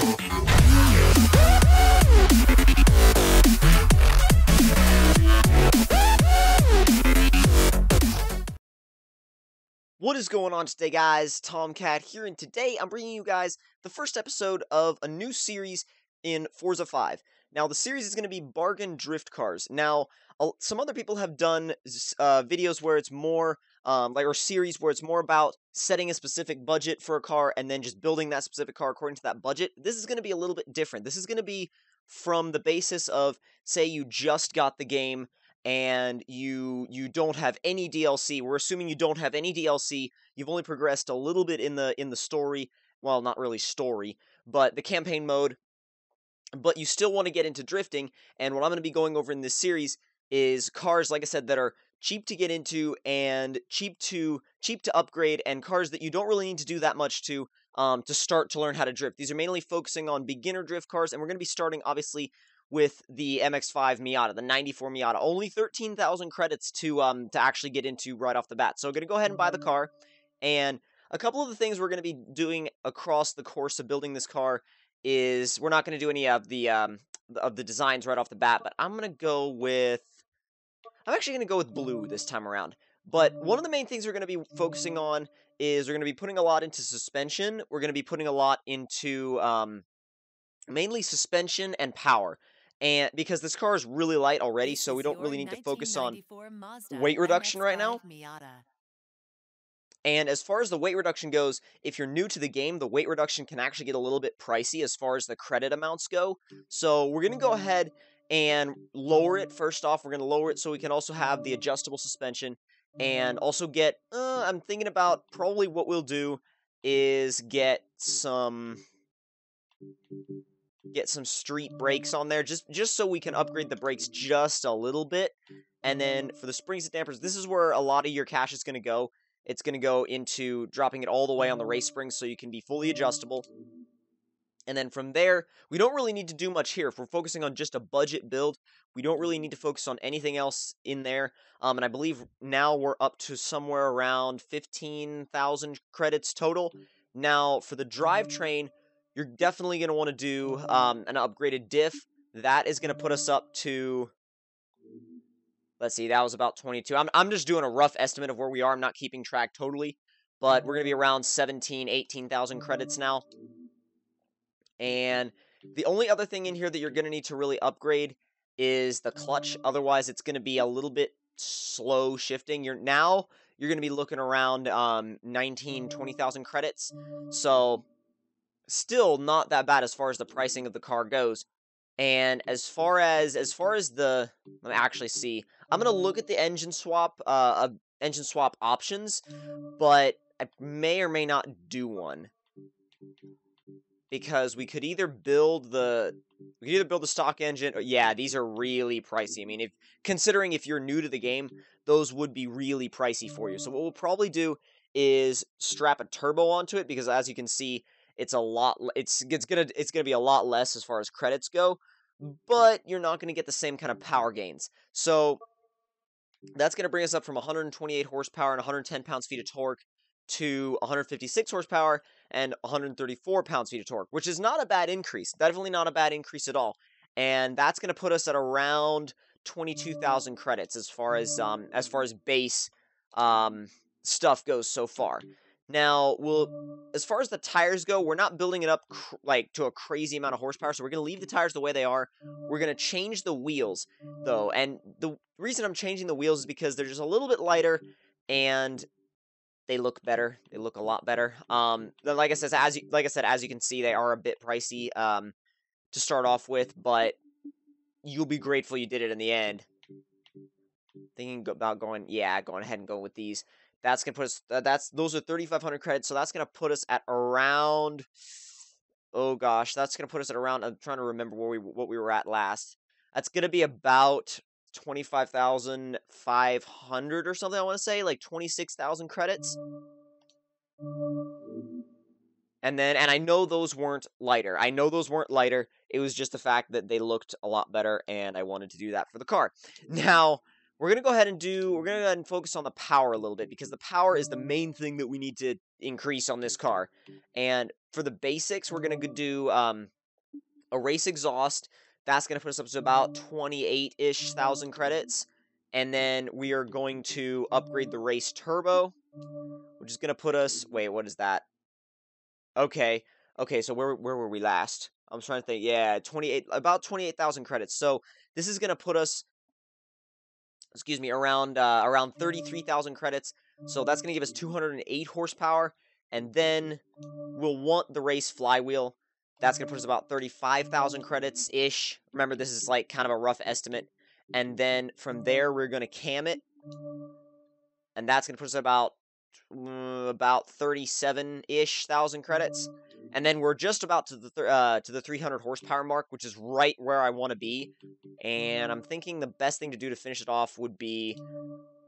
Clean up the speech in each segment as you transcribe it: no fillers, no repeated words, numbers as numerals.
What is going on today, guys? Tomcat here, and today I'm bringing you guys the first episode of a new series in Forza 5. Now, the series is going to be Bargain Drift Cars. Now, some other people have done videos where it's more, or series where it's more about setting a specific budget for a car and then just building that specific car according to that budget. This is going to be a little bit different. This is going to be from the basis of, say you just got the game, and you don't have any DLC. We're assuming you don't have any DLC. You've only progressed a little bit in the story. Well, not really story, but the campaign mode. But you still want to get into drifting, and what I'm going to be going over in this series is cars, like I said, that are cheap to get into and cheap to upgrade, and cars that you don't really need to do that much to start to learn how to drift. These are mainly focusing on beginner drift cars, and we're going to be starting, obviously, with the MX5 Miata, the 94 Miata. Only 13,000 credits to actually get into right off the bat. So I'm going to go ahead and buy the car. And a couple of the things we're going to be doing across the course of building this car is we're not going to do any of the designs right off the bat, but I'm actually going to go with blue this time around. But one of the main things we're going to be focusing on is we're going to be putting a lot into suspension. We're going to be putting a lot into mainly suspension and power. And because this car is really light already, so we don't really need to focus on weight reduction right now. And as far as the weight reduction goes, if you're new to the game, the weight reduction can actually get a little bit pricey as far as the credit amounts go. So we're going to go ahead and lower it. First off, we're going to lower it so we can also have the adjustable suspension and also get, I'm thinking about probably what we'll do is get some street brakes on there, just so we can upgrade the brakes just a little bit. And then for the springs and dampers, this is where a lot of your cash is going to go. It's going to go into dropping it all the way on the race springs so you can be fully adjustable. And then from there, we don't really need to do much here. If we're focusing on just a budget build, we don't really need to focus on anything else in there. And I believe now we're up to somewhere around 15,000 credits total. Now, for the drivetrain, you're definitely going to want to do an upgraded diff. That is going to put us up to, let's see, that was about 22. I'm just doing a rough estimate of where we are. I'm not keeping track totally, but we're going to be around 18,000 credits now. And the only other thing in here that you're going to need to really upgrade is the clutch. Otherwise, it's going to be a little bit slow shifting. You're going to be looking around 20,000 credits. So still not that bad as far as the pricing of the car goes. And as far as the, let me actually see. I'm gonna look at the engine swap options, but I may or may not do one because we could either build the stock engine. Or, yeah, these are really pricey. I mean, considering if you're new to the game, those would be really pricey for you. So what we'll probably do is strap a turbo onto it because, as you can see, it's gonna be a lot less as far as credits go, but you're not gonna get the same kind of power gains. So that's gonna bring us up from 128 horsepower and 110 pounds-feet of torque to 156 horsepower and 134 pounds-feet of torque, which is not a bad increase. Definitely not a bad increase at all. And that's gonna put us at around 22,000 credits as far as base stuff goes so far. Now, as far as the tires go, we're not building it up to a crazy amount of horsepower, so we're going to leave the tires the way they are. We're going to change the wheels, though, and the reason I'm changing the wheels is because they're just a little bit lighter, and they look better. They look a lot better. Like I said, as you can see, they are a bit pricey to start off with, but you'll be grateful you did it in the end. Thinking about going ahead and going with these. That's gonna put us. Those are 3,500 credits, so that's gonna put us at around. Oh gosh, that's gonna put us at around. I'm trying to remember what we were at last. That's gonna be about 25,500 or something. I want to say like 26,000 credits. And I know those weren't lighter. It was just the fact that they looked a lot better, and I wanted to do that for the car. Now, we're going to go ahead and focus on the power a little bit, because the power is the main thing that we need to increase on this car. And for the basics, we're going to do a race exhaust. That's going to put us up to about 28-ish thousand credits. And then we are going to upgrade the race turbo, which is going to put us... Wait, what is that? Okay, so where were we last? I'm trying to think. Yeah, about 28,000 credits. So this is going to put us, excuse me, around 33,000 credits. So that's going to give us 208 horsepower, and then we'll want the race flywheel. That's going to put us about 35,000 credits-ish. Remember, this is like kind of a rough estimate. And then from there, we're going to cam it, and that's going to put us at about 37-ish thousand credits. And then we're just about to the 300 horsepower mark, which is right where I want to be. And I'm thinking the best thing to do to finish it off would be,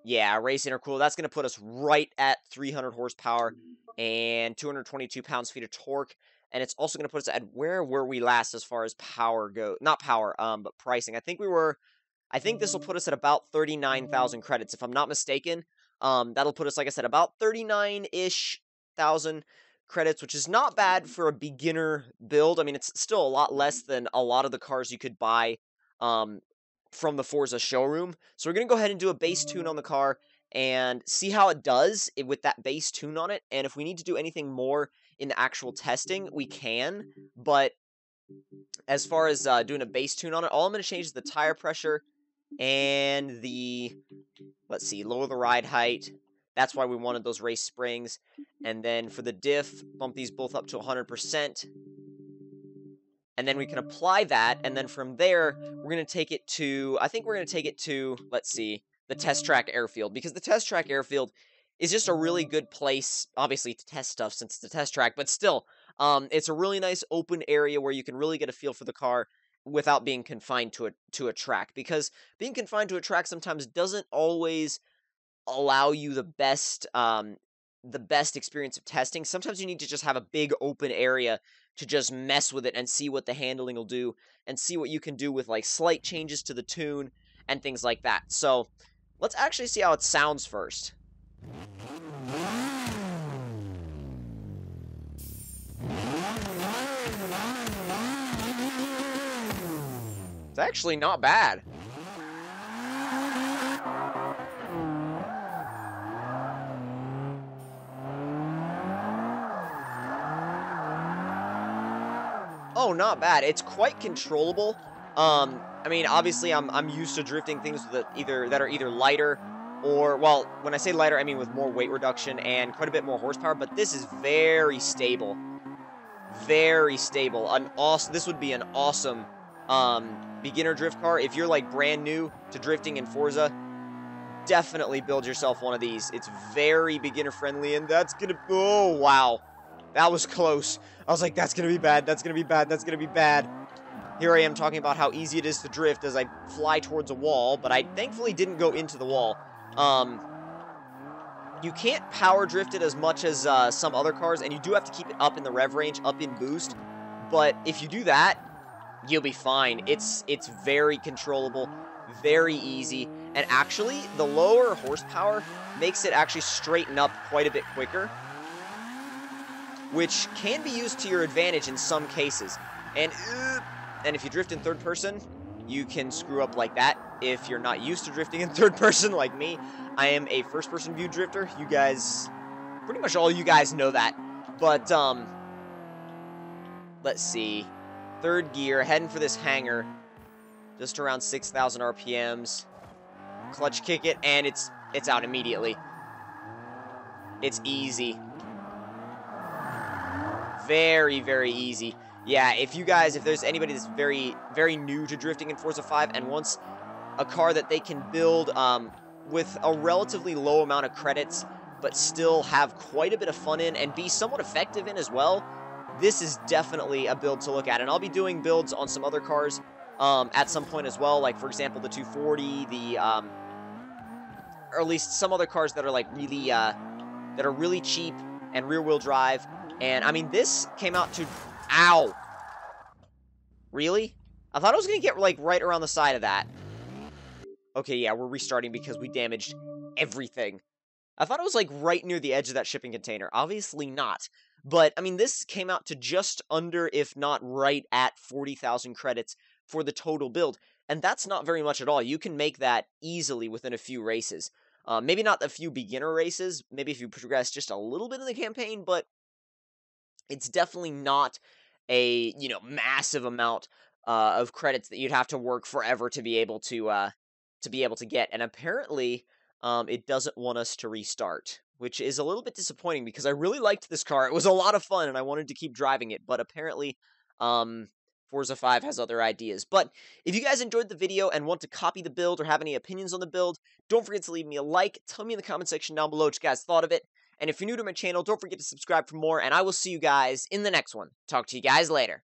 yeah, race intercooler. That's going to put us right at 300 horsepower and 222 pounds-feet of torque. And it's also going to put us at, where were we last as far as power go? Not power, but pricing. I think this will put us at about 39,000 credits, if I'm not mistaken. That'll put us, like I said, about 39-ish thousand credits, which is not bad for a beginner build. I mean, it's still a lot less than a lot of the cars you could buy from the Forza showroom. So we're going to go ahead and do a base tune on the car and see how it does with that base tune on it. And if we need to do anything more in the actual testing, we can. But as far as doing a base tune on it, all I'm going to change is the tire pressure and the, let's see, lower the ride height. That's why we wanted those race springs. And then for the diff, bump these both up to 100%. And then we can apply that, and then from there, we're going to take it to, I think we're going to take it to, let's see, the test track airfield. Because the test track airfield is just a really good place, obviously, to test stuff since it's a test track. But still, it's a really nice open area where you can really get a feel for the car without being confined to a track. Because being confined to a track sometimes doesn't always allow you the best experience of testing. Sometimes you need to just have a big open area to just mess with it and see what the handling will do and see what you can do with like slight changes to the tune and things like that. So let's actually see how it sounds first. It's actually not bad. Oh, not bad. It's quite controllable. I mean, obviously, I'm used to drifting things that are either lighter or, well, when I say lighter, I mean with more weight reduction and quite a bit more horsepower. But this is very stable, very stable. This would be an awesome beginner drift car if you're like brand new to drifting in Forza. Definitely build yourself one of these. It's very beginner friendly, and that's gonna. Oh wow. That was close. I was like, that's going to be bad, that's going to be bad, that's going to be bad. Here I am talking about how easy it is to drift as I fly towards a wall, but I thankfully didn't go into the wall. You can't power drift it as much as some other cars, and you do have to keep it up in the rev range, up in boost. But if you do that, you'll be fine. It's very controllable, very easy, and actually, the lower horsepower makes it actually straighten up quite a bit quicker, which can be used to your advantage in some cases. And if you drift in third person, you can screw up like that. If you're not used to drifting in third person like me, I am a first person view drifter. You guys, pretty much all you guys know that. But, let's see. Third gear, heading for this hangar. Just around 6,000 RPMs. Clutch kick it, and it's out immediately. It's easy. Very, very easy. Yeah, if there's anybody that's very, very new to drifting in Forza 5 and wants a car that they can build with a relatively low amount of credits, but still have quite a bit of fun in and be somewhat effective in as well, this is definitely a build to look at. And I'll be doing builds on some other cars at some point as well, like, for example, the 240, or at least some other cars that are, like, really cheap and rear-wheel drive. And, I mean, this came out to... Ow! Really? I thought I was going to get, like, right around the side of that. Okay, yeah, we're restarting because we damaged everything. I thought it was, like, right near the edge of that shipping container. Obviously not. But, I mean, this came out to just under, if not right at 40,000 credits for the total build, and that's not very much at all. You can make that easily within a few races. Maybe not a few beginner races, maybe if you progress just a little bit in the campaign, but it's definitely not a, massive amount of credits that you'd have to work forever to be able to get. And apparently, it doesn't want us to restart, which is a little bit disappointing because I really liked this car. It was a lot of fun, and I wanted to keep driving it. But apparently, um, Forza 5 has other ideas. But if you guys enjoyed the video and want to copy the build or have any opinions on the build, don't forget to leave me a like. Tell me in the comment section down below what you guys thought of it. And if you're new to my channel, don't forget to subscribe for more, and I will see you guys in the next one. Talk to you guys later.